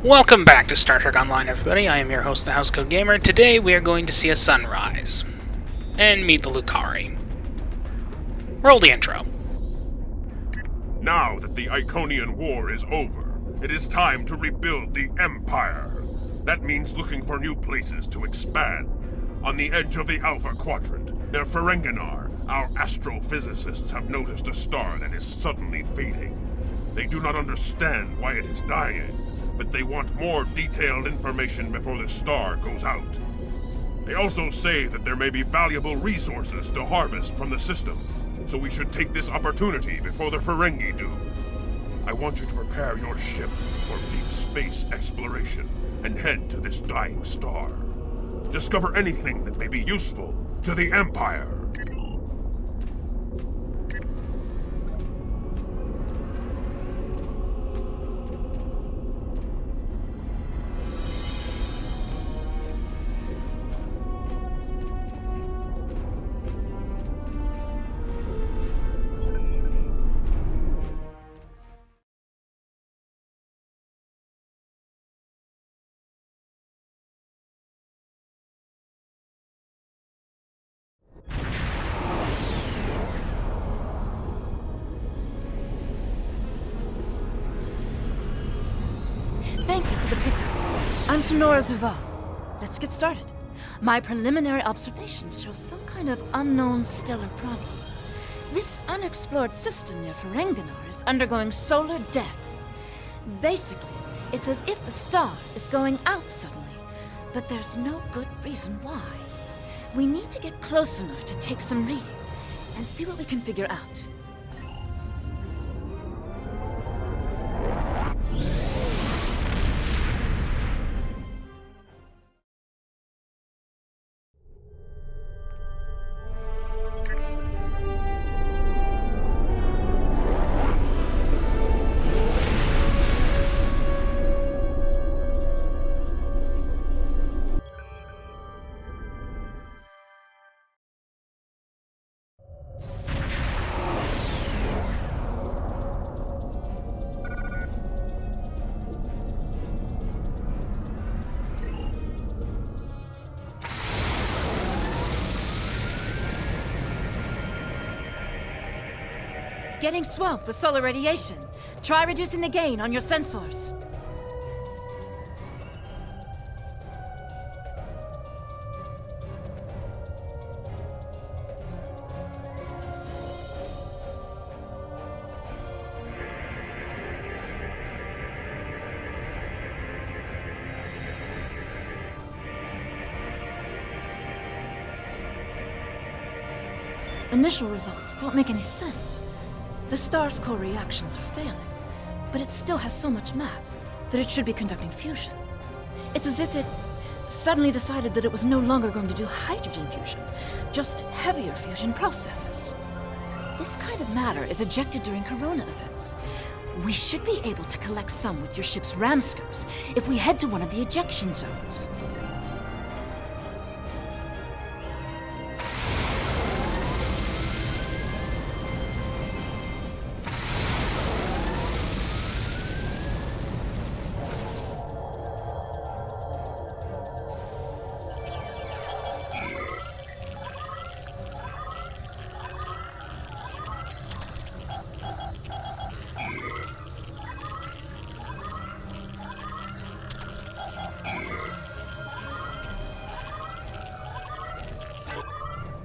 Welcome back to Star Trek Online, everybody. I am your host, the Housecode Gamer. Today we are going to see a sunrise and meet the Lucari. Roll the intro. Now that the Iconian War is over, it is time to rebuild the Empire. That means looking for new places to expand. On the edge of the Alpha Quadrant, near Fe'rang, our astrophysicists have noticed a star that is suddenly fading. They do not understand why it is dying, but they want more detailed information before the star goes out. They also say that there may be valuable resources to harvest from the system, so we should take this opportunity before the Ferengi do. I want you to prepare your ship for deep space exploration and head to this dying star. Discover anything that may be useful to the Empire. Thank you for the pickup. I'm Tenora Zuval. Let's get started. My preliminary observations show some kind of unknown stellar problem. This unexplored system near Fe'rang is undergoing solar death. Basically, it's as if the star is going out suddenly, but there's no good reason why. We need to get close enough to take some readings and see what we can figure out. Getting swamped with solar radiation. Try reducing the gain on your sensors. Initial results don't make any sense. The star's core reactions are failing, but it still has so much mass that it should be conducting fusion. It's as if it suddenly decided that it was no longer going to do hydrogen fusion, just heavier fusion processes. This kind of matter is ejected during corona events. We should be able to collect some with your ship's ramscopes if we head to one of the ejection zones.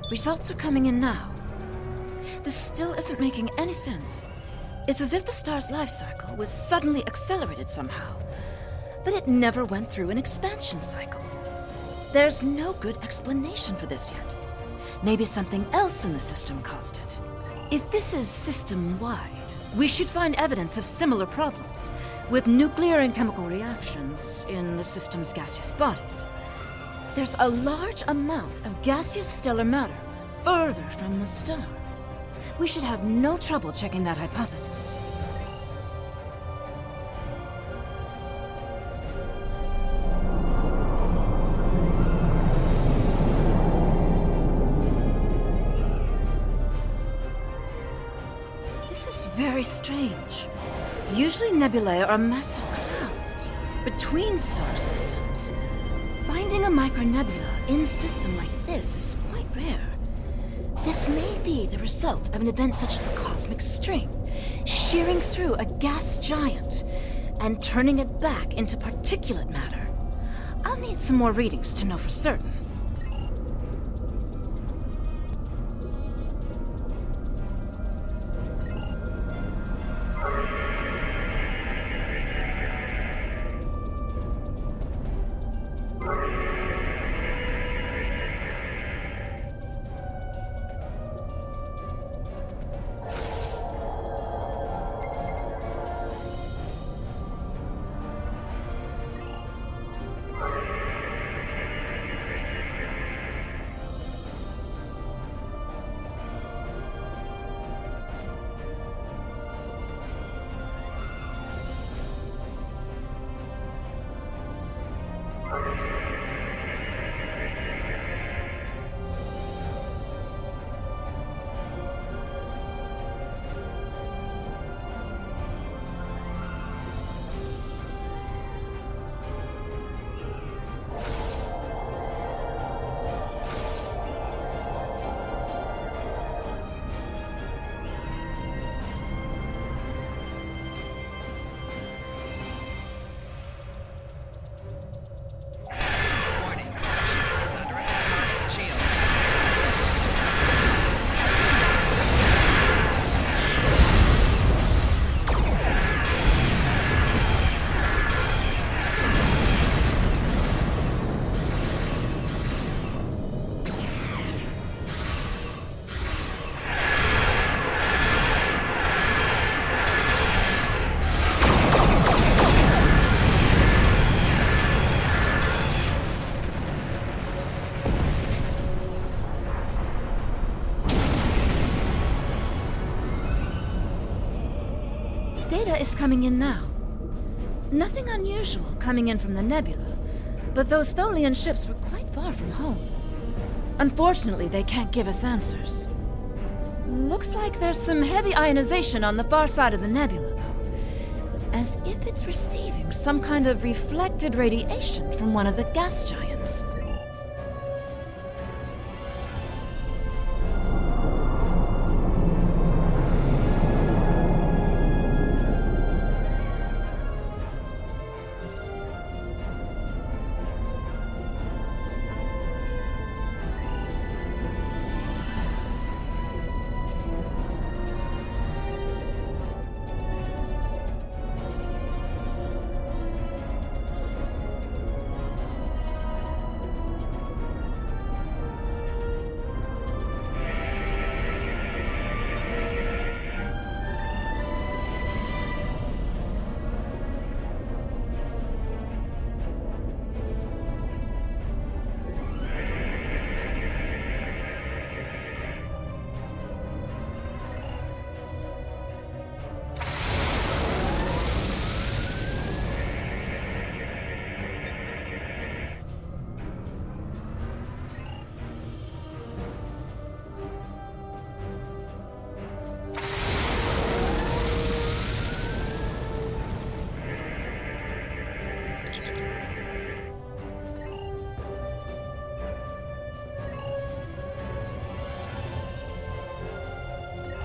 Results are coming in now. This still isn't making any sense. It's as if the star's life cycle was suddenly accelerated somehow, but it never went through an expansion cycle. There's no good explanation for this yet. Maybe something else in the system caused it. If this is system-wide, we should find evidence of similar problems, with nuclear and chemical reactions in the system's gaseous bodies. There's a large amount of gaseous stellar matter further from the star. We should have no trouble checking that hypothesis. This is very strange. Usually nebulae are massive clouds. between star systems. Finding a micronebula in system like this is quite rare. This may be the result of an event such as a cosmic string, shearing through a gas giant and turning it back into particulate matter. I'll need some more readings to know for certain. Data is coming in now. Nothing unusual coming in from the nebula, but those Tholian ships were quite far from home. Unfortunately, they can't give us answers. Looks like there's some heavy ionization on the far side of the nebula, though. As if it's receiving some kind of reflected radiation from one of the gas giants.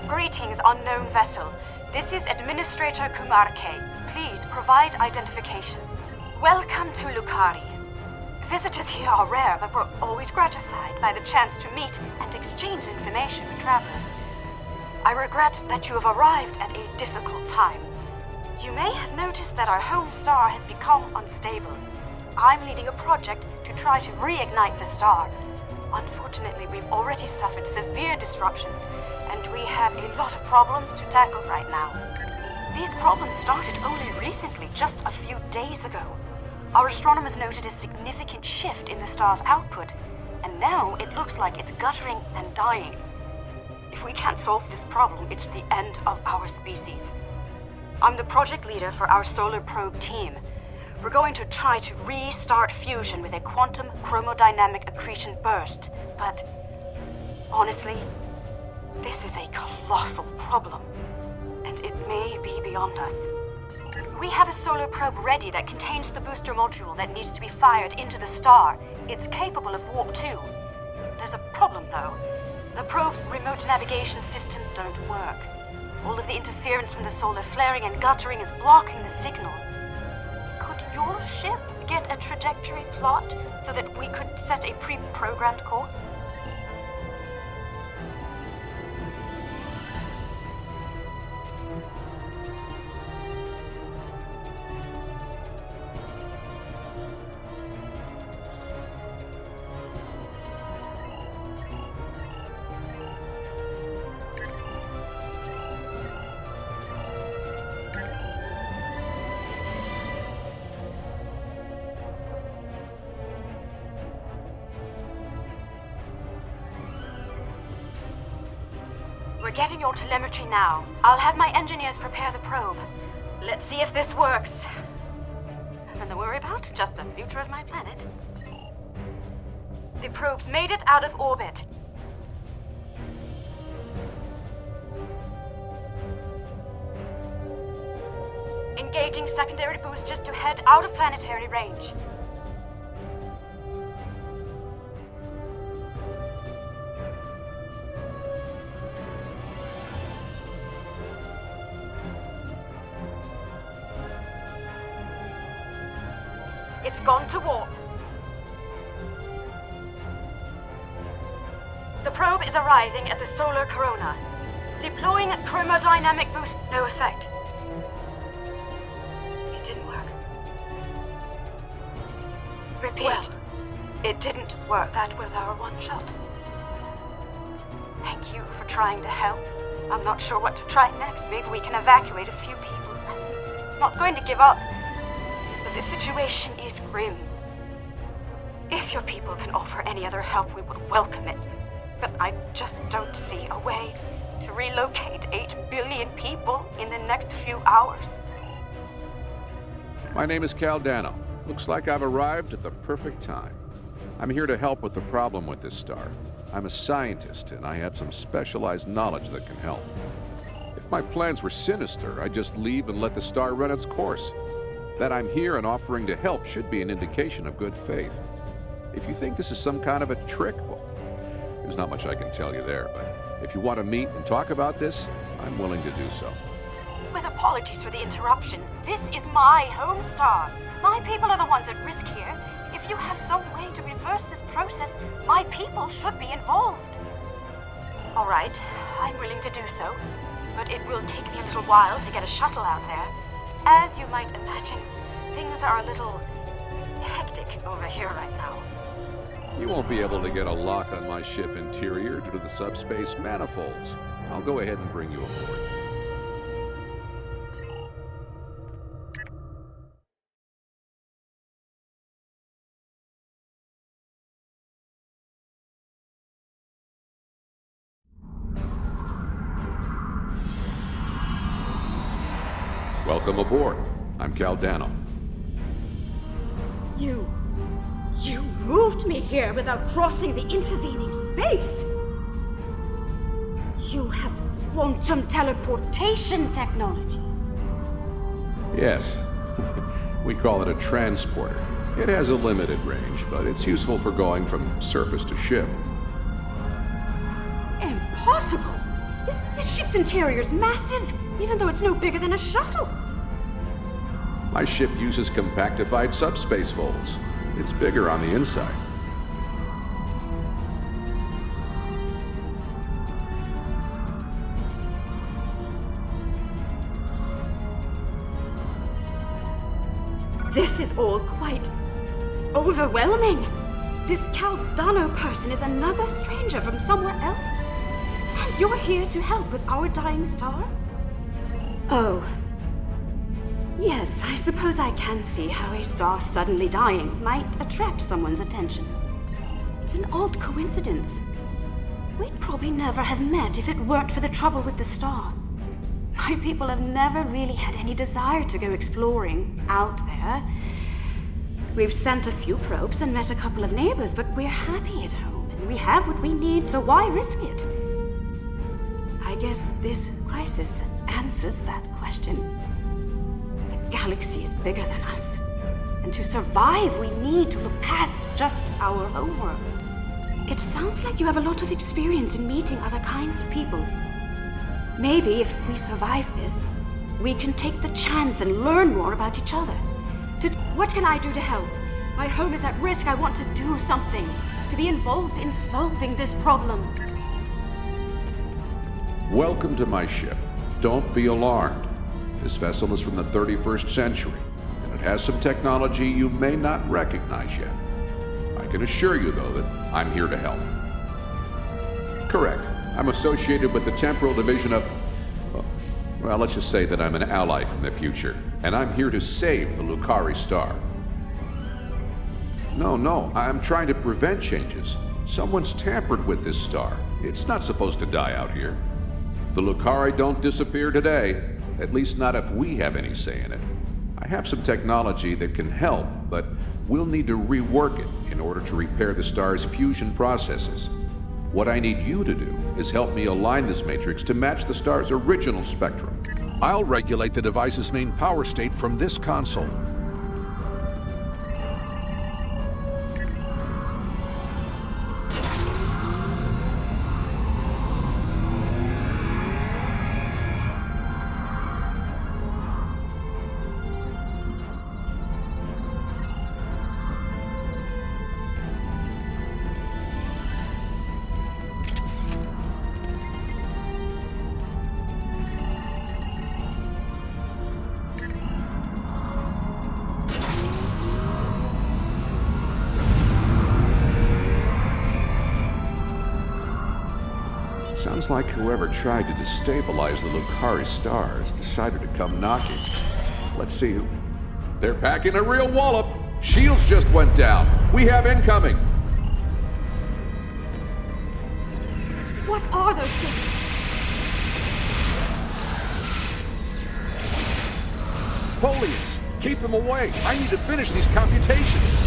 Greetings, unknown vessel. This is Administrator Kumar K. Please provide identification. Welcome to Lukari. Visitors here are rare, but we're always gratified by the chance to meet and exchange information with travelers. I regret that you have arrived at a difficult time. You may have noticed that our home star has become unstable. I'm leading a project to try to reignite the star. Unfortunately, we've already suffered severe disruptions, and we have a lot of problems to tackle right now. These problems started only recently, just a few days ago. Our astronomers noted a significant shift in the star's output, and now it looks like it's guttering and dying. If we can't solve this problem, it's the end of our species. I'm the project leader for our solar probe team. We're going to try to restart fusion with a quantum chromodynamic accretion burst, but honestly, this is a colossal problem, and it may be beyond us. We have a solar probe ready that contains the booster module that needs to be fired into the star. It's capable of warp 2. There's a problem, though. The probe's remote navigation systems don't work. All of the interference from the solar flaring and guttering is blocking the signal. Could your ship get a trajectory plot so that we could set a pre-programmed course? We're getting your telemetry now. I'll have my engineers prepare the probe. Let's see if this works. Nothing to worry about, just the future of my planet. The probe's made it out of orbit. Engaging secondary boosters to head out of planetary range. It's gone to warp. The probe is arriving at the solar corona. Deploying chromodynamic boost. No effect. It didn't work. Repeat. Well, it didn't work. That was our one shot. Thank you for trying to help. I'm not sure what to try next. Maybe we can evacuate a few people. I'm not going to give up. The situation is grim. If your people can offer any other help, we would welcome it. But I just don't see a way to relocate 8 billion people in the next few hours. My name is Caldano. Looks like I've arrived at the perfect time. I'm here to help with the problem with this star. I'm a scientist, and I have some specialized knowledge that can help. If my plans were sinister, I'd just leave and let the star run its course. That I'm here and offering to help should be an indication of good faith. If you think this is some kind of a trick, well, there's not much I can tell you there, but if you want to meet and talk about this, I'm willing to do so. With apologies for the interruption, this is my home star. My people are the ones at risk here. If you have some way to reverse this process, my people should be involved. All right, I'm willing to do so, but it will take me a little while to get a shuttle out there. As you might imagine, things are a little hectic over here right now. You won't be able to get a lock on my ship interior due to the subspace manifolds. I'll go ahead and bring you aboard. Welcome aboard. I'm Caldano. You moved me here without crossing the intervening space. You have quantum teleportation technology. Yes. We call it a transporter. It has a limited range, but it's useful for going from surface to ship. Impossible! This ship's interior is massive, even though it's no bigger than a shuttle. My ship uses compactified subspace folds. It's bigger on the inside. This is all quite overwhelming. This Caldano person is another stranger from somewhere else. And you're here to help with our dying star? Oh. Yes, I suppose I can see how a star suddenly dying might attract someone's attention. It's an odd coincidence. We'd probably never have met if it weren't for the trouble with the star. My people have never really had any desire to go exploring out there. We've sent a few probes and met a couple of neighbors, but we're happy at home, and we have what we need, so why risk it? I guess this crisis answers that question. The galaxy is bigger than us. And to survive, we need to look past just our homeworld. It sounds like you have a lot of experience in meeting other kinds of people. Maybe if we survive this, we can take the chance and learn more about each other. What can I do to help? My home is at risk. I want to do something. To be involved in solving this problem. Welcome to my ship. Don't be alarmed. This vessel is from the 31st century, and it has some technology you may not recognize yet. I can assure you, though, that I'm here to help. Correct. I'm associated with the Temporal Division of... Well, let's just say that I'm an ally from the future, and I'm here to save the Lukari star. No, I'm trying to prevent changes. Someone's tampered with this star. It's not supposed to die out here. The Lukari don't disappear today, at least not if we have any say in it. I have some technology that can help, but we'll need to rework it in order to repair the star's fusion processes. What I need you to do is help me align this matrix to match the star's original spectrum. I'll regulate the device's main power state from this console. Sounds like whoever tried to destabilize the Lukari stars decided to come knocking. Let's see who... They're packing a real wallop! Shields just went down! We have incoming! What are those things? Folians! Keep them away! I need to finish these computations!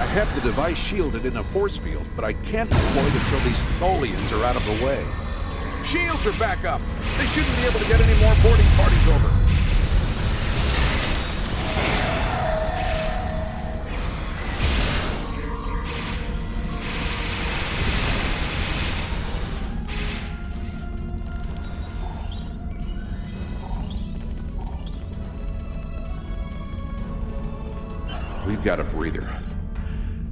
I have the device shielded in a force field, but I can't deploy it until these Tholians are out of the way. Shields are back up! They shouldn't be able to get any more boarding parties over. We've got a breather.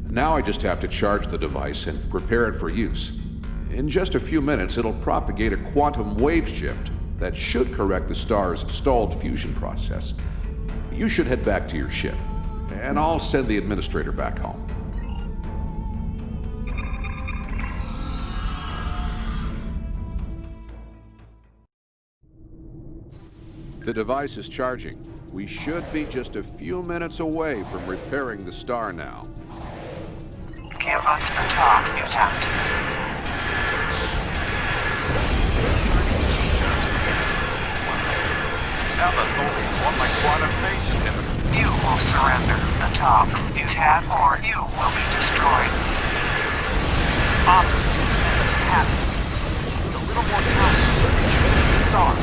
Now I just have to charge the device and prepare it for use. In just a few minutes, it'll propagate a quantum wave shift that should correct the star's stalled fusion process. You should head back to your ship, and I'll send the administrator back home. The device is charging. We should be just a few minutes away from repairing the star now. Give us the talks you have to. Now the Tholians want my quantum phase inhibitor. You will surrender the talks you've had, or you will be destroyed. Opposite happen. Just need a little more time to retrieve the star.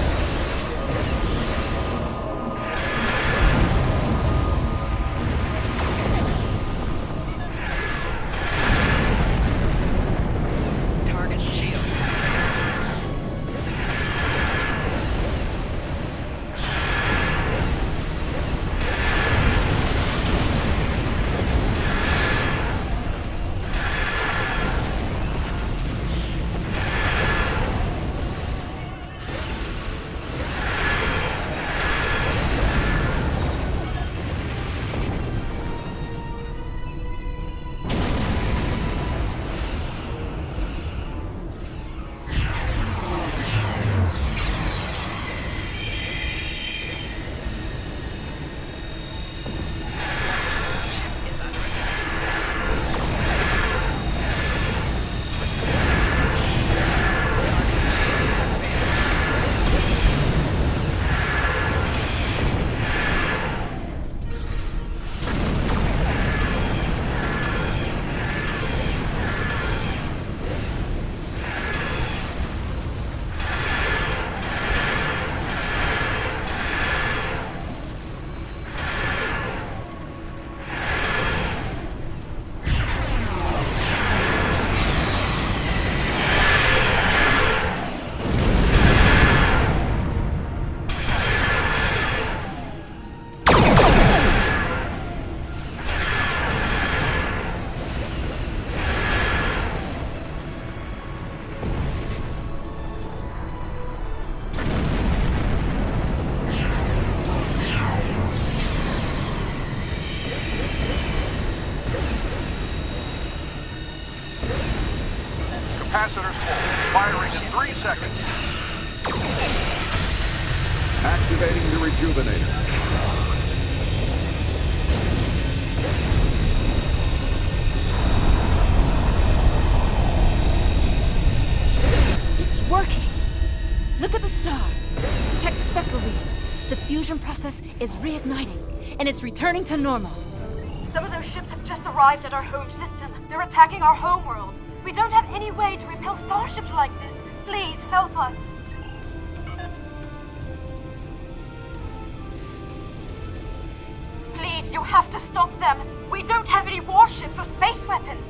3 seconds. Activating the rejuvenator. It's working. Look at the star. Check the spectral readings. The fusion process is reigniting, and it's returning to normal. Some of those ships have just arrived at our home system. They're attacking our homeworld. We don't have any way to repel starships like this. Please help us. Please, you have to stop them. We don't have any warships or space weapons.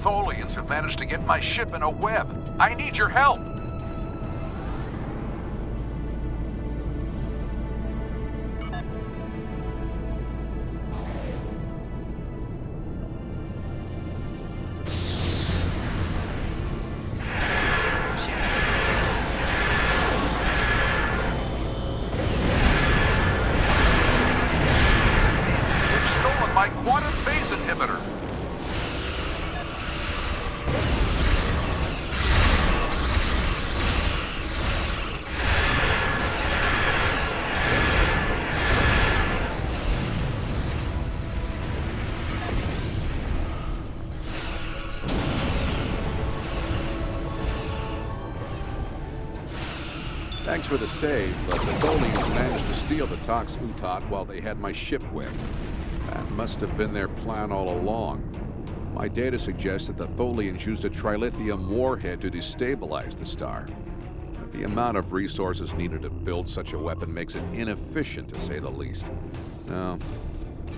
Tholians have managed to get my ship in a web. I need your help! They've stolen my quantum phase inhibitor! Thanks for the save, but the Tholians managed to steal the Tox Utot while they had my ship webbed. That must have been their plan all along. My data suggests that the Tholians used a trilithium warhead to destabilize the star. But the amount of resources needed to build such a weapon makes it inefficient, to say the least. No,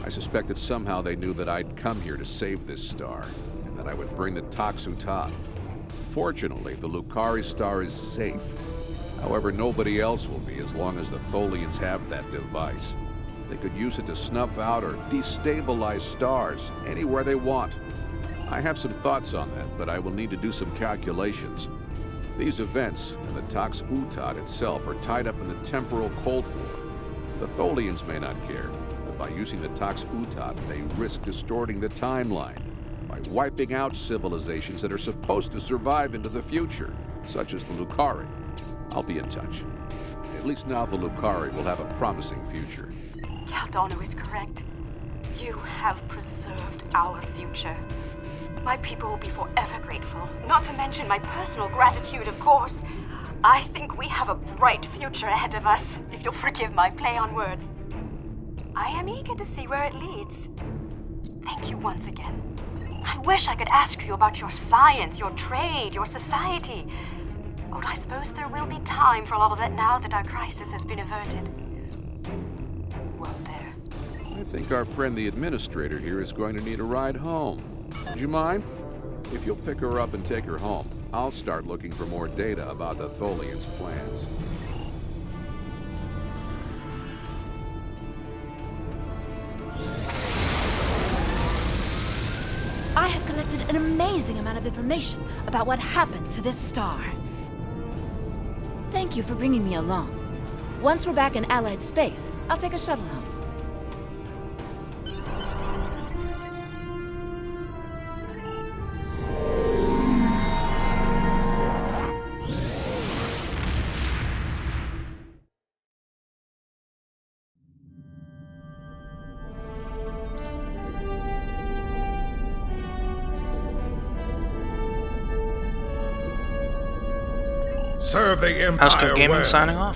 I suspect that somehow they knew that I'd come here to save this star, and that I would bring the Tox Utot. Fortunately, the Lukari star is safe. However, nobody else will be as long as the Tholians have that device. They could use it to snuff out or destabilize stars anywhere they want. I have some thoughts on that, but I will need to do some calculations. These events and the Tox Utot itself are tied up in the temporal Cold War. The Tholians may not care, but by using the Tox Utot, they risk distorting the timeline by wiping out civilizations that are supposed to survive into the future, such as the Lukari. I'll be in touch. At least now the Lukari will have a promising future. Caldano is correct. You have preserved our future. My people will be forever grateful, not to mention my personal gratitude, of course. I think we have a bright future ahead of us, if you'll forgive my play on words. I am eager to see where it leads. Thank you once again. I wish I could ask you about your science, your trade, your society. Well, I suppose there will be time for all of that now that our crisis has been averted. Well, there. I think our friend the administrator here is going to need a ride home. Would you mind? If you'll pick her up and take her home, I'll start looking for more data about the Tholians' plans. I have collected an amazing amount of information about what happened to this star. Thank you for bringing me along. Once we're back in Allied space, I'll take a shuttle home. serve the House Empire Code Gaming well. signing off.